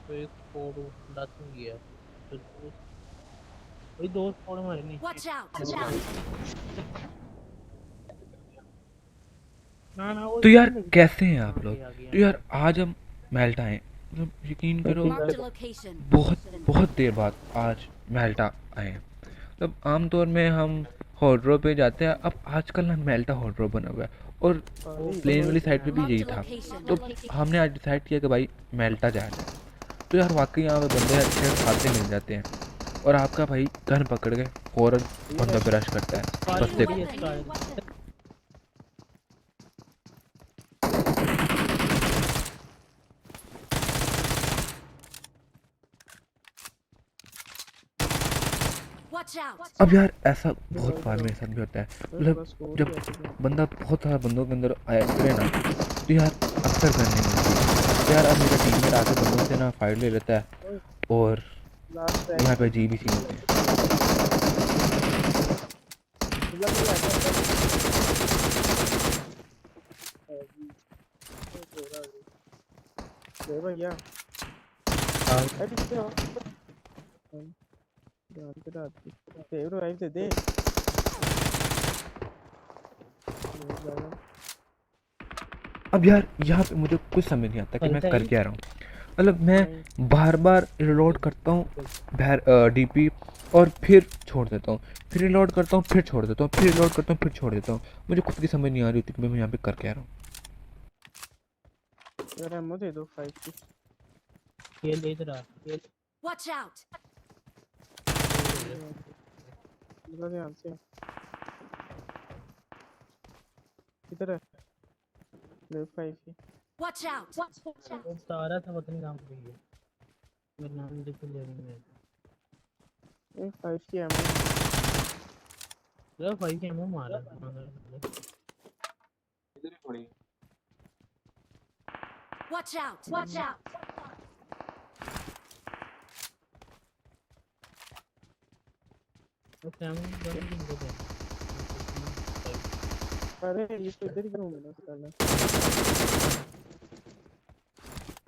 तो एक स्कोर दातून गया तो वही दो स्कोर हमारे नीचे। Watch out! ना ना वो तो यार इसमें कैसे हैं आप कहाँ लोग? से आ गया तो यार आज हम मेल्टा आए, मतलब यकीन करो Marked a location. बहुत बहुत देर बाद आज मेल्टा आए हैं। मतलब आमतौर में हम हॉट पे जाते हैं, अब आजकल ना मेल्टा हॉट बना हुआ है और वो प्लेन वाली साइड पे भी Marked यही a था। location. तो हमने आज डिसाइड किया कि भाई मेल्टा जाना है। तो यार वाकई यहाँ पे बंदे अच्छे खासे मिल जाते हैं और आपका भाई गन पकड़ के फौरन बंदों पे रश करता है I बस need a देखो। बड़ी weapon. अच्छा Watch out! अब यार ऐसा बहुत बार मेरे साथ भी होता है, मतलब जब बंदा बहुत सारा बंदों के अंदर आया करे ना तो यार अक्सर गन नहीं मिलती। तो यार अब मेरा टीममेट आके बंदों से ना फाइट ले लेता है और यहाँ पे अजीब ही सीन होते हैं। भैया हाँ। अरे पीछे आओ ध्यान से रात सेव रिवाइव दे दे अब यार यहाँ पे मुझे कुछ समझ नहीं आता कि मैं चलता कर है क्या रहा हूँ। मतलब मैं बार बार रिलोड करता हूँ डीपी और फिर छोड़ देता हूँ, फिर रिलोड करता हूँ फिर छोड़ देता हूँ, फिर रिलोड करता हूँ फिर छोड़ देता हूँ। मुझे खुद की समझ नहीं आ रही होती कि मैं यहाँ पे कर क्या रहा हूँ। यार एमो दे दो 5 की खेल इधर आ खेल Watch out! पूरा ध्यान से किधर है ले 5 की Watch out! वो तारा था पता नहीं कहाँ पे गया। मेरा नाम देख के ले रही है। ये 5 की एमो यार भाई के मुंह मारा Watch out! Watch out! वो कैमरा बंद नहीं कर रहा। अरे ये तो इधर ही क्यों मिला साला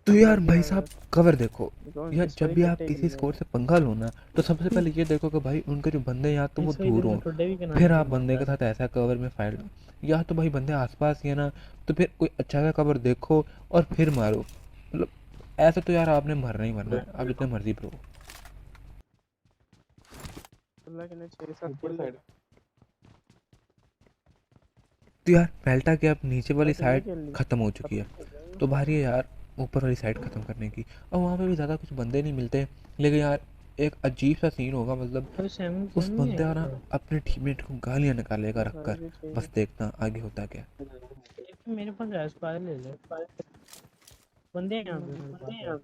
तो यार लग भाई गया साहब कवर देखो। कौन यार इस जब वाली भी आप कट्टे किसी के लिए स्कोर से पंगा लो ना तो सबसे पहले ये देखो कि भाई उनके जो बंदे यहाँ तो वो इस दूर इधर हों, में टुडे भी करना फिर नहीं आप बंदे के मानता। साथ ऐसा कवर में फाइट लो। या तो भाई बंदे आसपास ही है ना तो फिर कोई अच्छा सा कवर देखो और फिर मारो। मतलब ऐसा तो यार आपने मरना ही मरना है, आप जितने मर्जी प्रो। अल्लाह के ने 6-7 ऊपर किल साइड तो यार मेल्टा की अब नीचे वाली कितने साइड किल ली ख़त्म हो चुकी है, तो बारी है यार ऊपर वाली साइड ख़त्म करने की। और वहाँ पे भी ज़्यादा कुछ बंदे नहीं मिलते, लेकिन यार एक अजीब सा सीन होगा। मतलब अरे सेवन उस सेवन नहीं बंदे है का ना क्या? अपने टीममेट को गालियाँ निकालेगा रख सारे कर, भी चाहिए बस देखना आगे होता क्या। मेरे पास एस्पायर ले ले बंदे हैं यहाँ पे मेरे पास यार।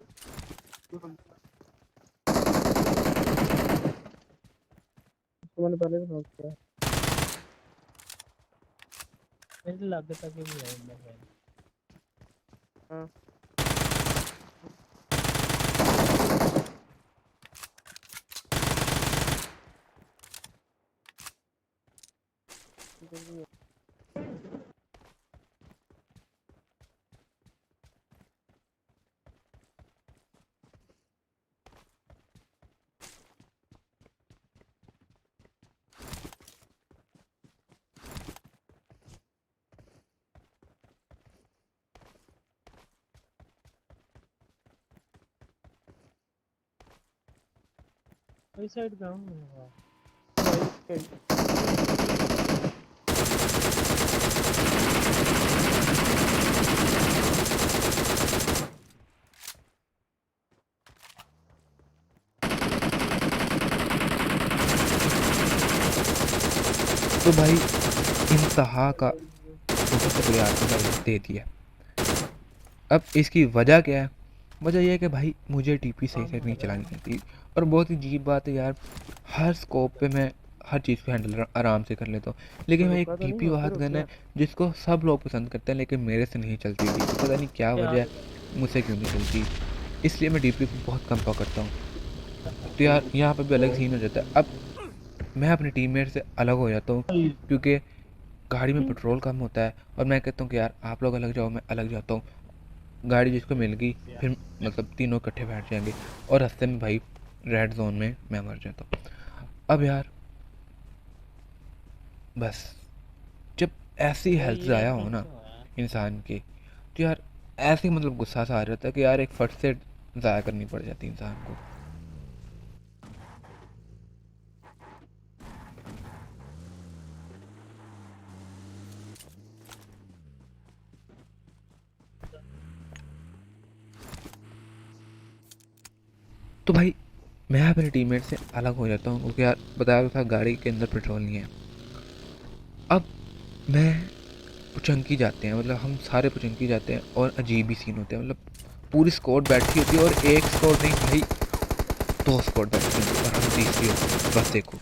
उसको मैंने पहले भी नोट किया मेरे लग तक भी है बंदा है। हाँ इधर भी है वही साइड पे हूँ। भाई तो भाई इंतहा का छोटा सा प्लेयर को भाई दे दिया। अब इसकी वजह क्या है? वजह यह है कि भाई मुझे टीपी सही से नहीं चलानी आती और बहुत ही अजीब बात है यार, हर स्कोप पे मैं हर चीज़ को हैंडल आराम से कर लेता हूँ, लेकिन मैं एक रुका तो नहीं टीपी वहाँ पे वाहत रुक गन है गया जिसको सब लोग पसंद करते हैं लेकिन मेरे से नहीं चलती थी। पता नहीं क्या वजह है, मुझसे क्यों नहीं चलती, इसलिए मैं डीपी को बहुत कम पकड़ता हूँ। तो यार यहाँ पे भी अलग सीन हो जाता है। अब मैं अपने टीममेट से अलग हो जाता हूँ क्योंकि गाड़ी में पेट्रोल कम होता है और मैं कहता हूँ कि यार आप लोग अलग जाओ, मैं अलग जाता हूँ। गाड़ी जिसको मिल गई फिर मतलब तीनों इकट्ठे बैठ जाएंगे और रास्ते में भाई रेड जोन में मैं मर जाता हूँ। अब यार बस जब ऐसी हेल्थ ज़ाया हो ना इंसान की तो यार ऐसे मतलब गुस्सा सा आ जाता है कि यार एक फट से ज़ाया करनी पड़ जाती है इंसान को। तो भाई मैं अपने टीममेट से अलग हो जाता हूँ क्योंकि यार बताया तो था गाड़ी के अंदर पेट्रोल नहीं है। अब मैं पुचंकी जाते हैं, मतलब हम सारे पुचंकी जाते हैं और अजीब ही सीन होते हैं। मतलब पूरी स्क्वाड बैठी होती है और एक स्क्वाड नहीं भाई 2 स्क्वाड बैठी होती है और हम तीसरी होती है। बस देखो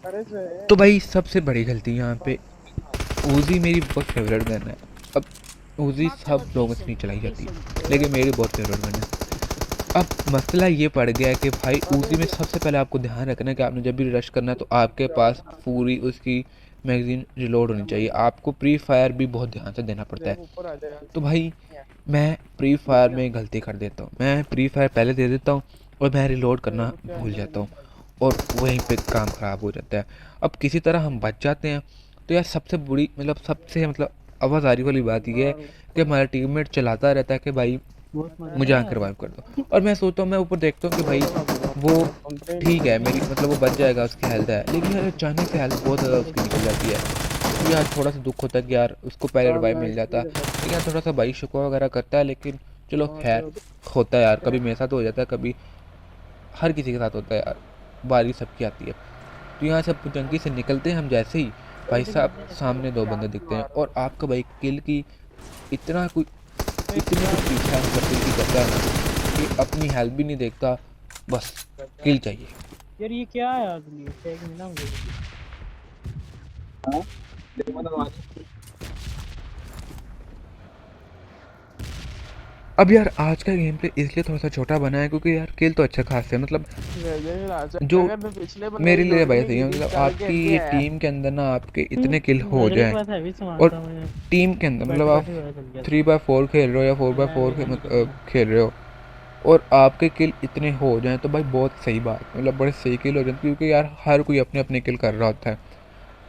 अरे से तो भाई सबसे बड़ी गलती यहाँ पे ऊजी मेरी बहुत फेवरेट गन है। अब ऊजी सब लोगों से नहीं चलाई जाती लेकिन मेरी बहुत फेवरेट गन है। अब मसला ये पड़ गया है कि भाई ऊजी में सबसे पहले आपको ध्यान रखना है कि आपने जब भी रश करना है तो आपके पास पूरी उसकी मैगजीन रिलोड होनी चाहिए। आपको प्री फायर भी बहुत ध्यान से देना पड़ता है। ऊपर आ जाएगा। तो भाई मैं प्री फायर में गलती कर देता हूँ, मैं प्री फायर पहले दे देता हूँ और मैं रिलोड करना भूल जाता हूँ और वहीं पे काम ख़राब हो जाता है। अब किसी तरह हम बच जाते हैं। तो यार सबसे बुरी मतलब सबसे मतलब आवाज़ारी वाली बात ये है कि हमारा टीममेट चलाता रहता है कि भाई मुझे आकर रिवाइव कर दो और मैं सोचता हूँ, मैं ऊपर देखता हूँ कि भाई वो ठीक है मेरी मतलब वो बच जाएगा, उसकी हेल्थ है, लेकिन यार अचानक से हेल्थ बहुत ज़्यादा उसकी निकल जाती है। तो यार थोड़ा सा दुख होता है कि यार उसको पहले रिवाइव मिल जाता, लेकिन यार थोड़ा सा भाई शिकवा वगैरह करता है। लेकिन चलो खैर होता है यार, कभी मेरे साथ हो जाता है, कभी हर किसी के साथ होता है यार, बारी सबकी आती है। तो यहाँ से पुचंकी से निकलते हैं हम जैसे ही भाई साहब सामने 2 बंदे दिखते हैं और आपका भाई किल की इतना कुछ इतनी कुछ पीछा मतलब किल की करता है ना कि अपनी हेल्थ भी नहीं देखता, बस किल चाहिए। यार ये क्या है आदमी फेंक मिला मुझे। अब यार आज का गेम प्ले इसलिए थोड़ा सा छोटा बना है क्योंकि यार किल तो अच्छा खास है, मतलब जो मेरे लिए भाई सही है। मतलब आपकी ये टीम के अंदर ना आपके इतने किल हो मेरे जाए पास हैवी सामान और था मुझे टीम के अंदर मतलब आप बैठे बैठे पता चल गया 3x4 खेल रहे हो या 4x4 खेल रहे हो और आपके किल इतने हो जाएं तो भाई बहुत सही बात है, मतलब बड़े सही किल हो जाते हैं क्योंकि यार हर कोई अपने अपने किल कर रहा होता है।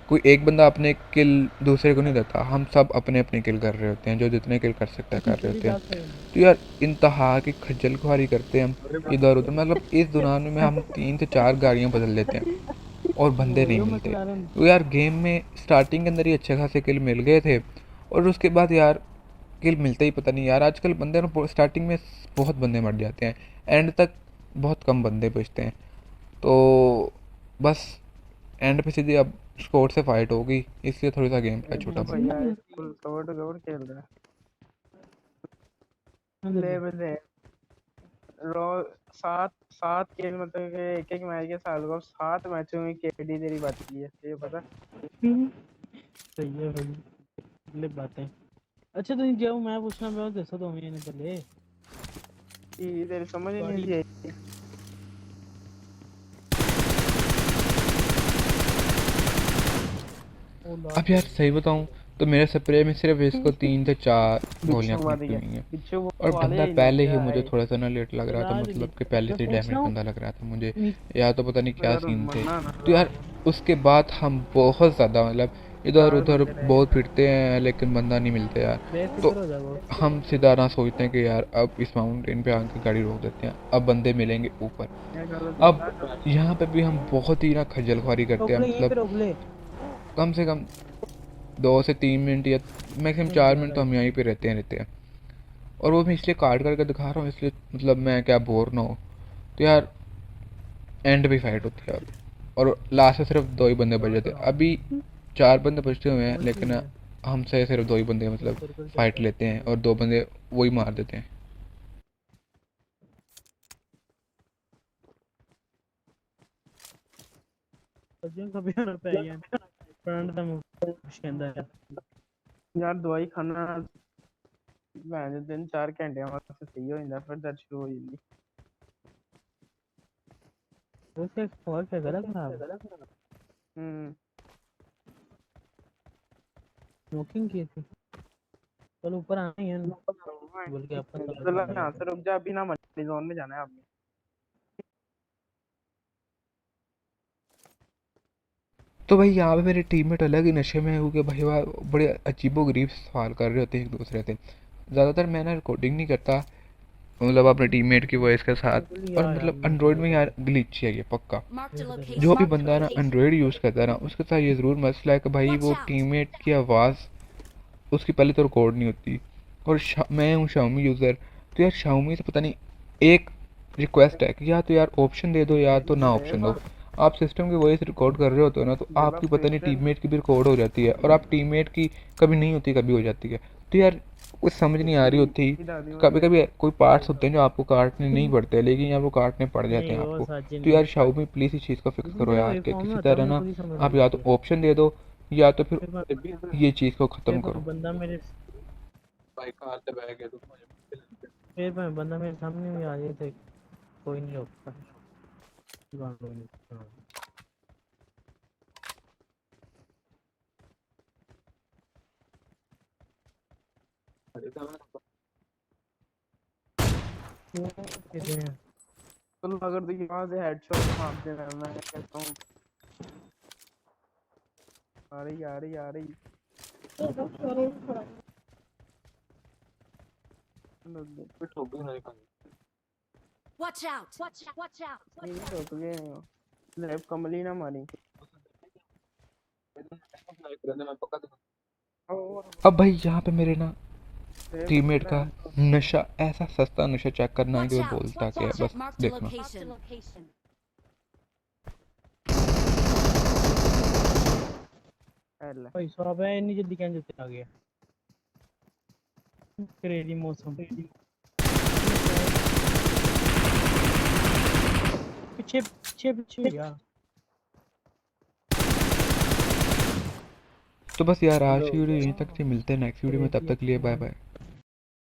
कोई एक बंदा अपने किल दूसरे को नहीं देता, हम सब अपने अपने किल कर रहे होते हैं, जो जितने किल कर सकते हैं कर रहे होते हैं। तो यार इंतहा की खज्जल खुआरी करते हैं हम इधर उधर, मतलब इस दौरान में हम 3 से 4 गाड़ियाँ बदल लेते हैं और बंदे नहीं मिलते। तो यार गेम में स्टार्टिंग के अंदर ही अच्छे खासे किल मिल गए थे और उसके बाद यार किल मिलते ही पता नहीं यार, आजकल बंदे ना स्टार्टिंग में बहुत बंदे मर जाते हैं, एंड तक बहुत कम बंदे बचते हैं। तो बस एंड पे सीधे अब स्कोर से फाइट होगी, इसलिए थोड़ा सा गेम प्ले छोटा बना। कवर टू कवर खेल रहा है। ले बंदे रो 7 खेल मतलब कि एक मैच के साल को 7 मैचों में केडी तेरी बात की है, ये पता। सही है भाई ले बातें। अच्छा तो जो मैं पूछना मैं दसो तो मैंने पहले ये तेरी समझ ही नहीं आई। अब यार सही बताऊं तो मेरे स्प्रे में सिर्फ इसको 3 से 4 गोलियां पड़ी हुई हैं पीछे वो और बंदा वाले पहले ही मुझे थोड़ा सा ना लेट लग रहा था, मतलब कि पहले से डैमेज बंदा लग रहा था मुझे, या तो पता नहीं क्या सीन थे। तो यार उसके बाद हम बहुत ज़्यादा मतलब इधर उधर बहुत फिरते हैं लेकिन बंदा नहीं मिलता यार। तो बेफिक्र हो जाओ। हम सीधा ना सोचते हैं कि यार अब इस माउंटेन पे आके गाड़ी रोक देते हैं, अब बंदे मिलेंगे ऊपर। अब यहाँ पे भी हम बहुत ही ना खज्जल खुआरी करते हैं, मतलब रोक ले कम से कम 2 से 3 मिनट या मैक्सिमम 4 मिनट तो हम यहीं पे रहते हैं और वो मैं इसलिए काट करके दिखा रहा हूँ इसलिए मतलब मैं क्या बोर ना हो। तो यार एंड भी फाइट होती है अब और लास्ट में सिर्फ 2 ही बंदे बच जाते हैं, अभी 4 बंदे बचते हुए हैं लेकिन हमसे सिर्फ 2 ही बंदे मतलब सर्कल फाइट लेते हैं और 2 बंदे वही मार देते हैं। सज्जन का भी होना पे गया फ्रेंड ਦਾ ਮੁਸ਼ ਕਹਿੰਦਾ ਹੈ यार दवाई खाना मैं 3-4 घंटे वास्ते सही हो जाता फिर दर्द शुरू हो जाती। उसके और क्या गला खराब स्मोकिंग की थी। चलो ऊपर आए हैं बोल के अपन चलो यहाँ से रुक जा, अभी ना मल्टी जोन में जाना है आपने। तो भाई यहाँ पे मेरे टीममेट अलग ही नशे में है क्योंकि भाई वह बड़े अजीबोगरीब सवाल कर रहे होते हैं एक दूसरे से। ज़्यादातर मैं ना रिकॉर्डिंग नहीं करता मतलब अपने टीममेट की वॉइस के साथ। और मतलब एंड्रॉयड में यार ग्लिच है ये पक्का। Marked a जो भी location. बंदा ना एंड्रॉयड यूज़ करता है ना उसके साथ ये ज़रूर मसला है कि भाई वो टीममेट की आवाज़ उसकी पहले तो रिकॉर्ड नहीं होती। और मैं हूँ शाओमी यूज़र, तो यार शाओमी से पता नहीं एक रिक्वेस्ट है कि या तो यार ऑप्शन दे दो या तो ना ऑप्शन दो। आप सिस्टम की वॉइस रिकॉर्ड कर रहे होते हो ना तो आपकी पता नहीं टीममेट की भी रिकॉर्ड हो जाती है और आप टीममेट की कभी नहीं होती कभी हो जाती है। तो यार कुछ समझ नहीं आ रही होती। कभी कभी कोई पार्ट्स होते हैं जो आपको काटने नहीं पड़ते लेकिन यार वो काटने पड़ जाते हैं आपको। तो यार शाओमी प्लीज़ इस चीज़ को फिक्स करो यार कि किसी तरह ना आप या तो ऑप्शन दे दो या तो फिर ये चीज़ को ख़त्म करो। बंदा मेरे भाई कार से बैग है तो फिर मैं बंदा मेरे सामने भी आ जाए थे कोई नहीं रोकता। चलो अगर देखिए वहां से हेडशॉट मार देना मैं कहता हूँ। आ रही आ रही आ रही फिट हो गई नहीं Watch out! Watch out! Watch out! नहीं रुक गए लैब कमली ना मारी। मैं पक्का अब भाई यहाँ पे मेरे ना टीममेट का नशा ऐसा सस्ता नशा चेक करना है कि Watch वो out! बोलता क्या है Watch out! बस Marked a देखना। location. हेल भाई साहब है इतनी जल्दी कैसे चला गया क्रेजी मौसम पीछे पीछे पीछे यार। तो बस यार आज की वीडियो यहीं तक से मिलते हैं नेक्स्ट वीडियो में, तब तक लिए बाय बाय।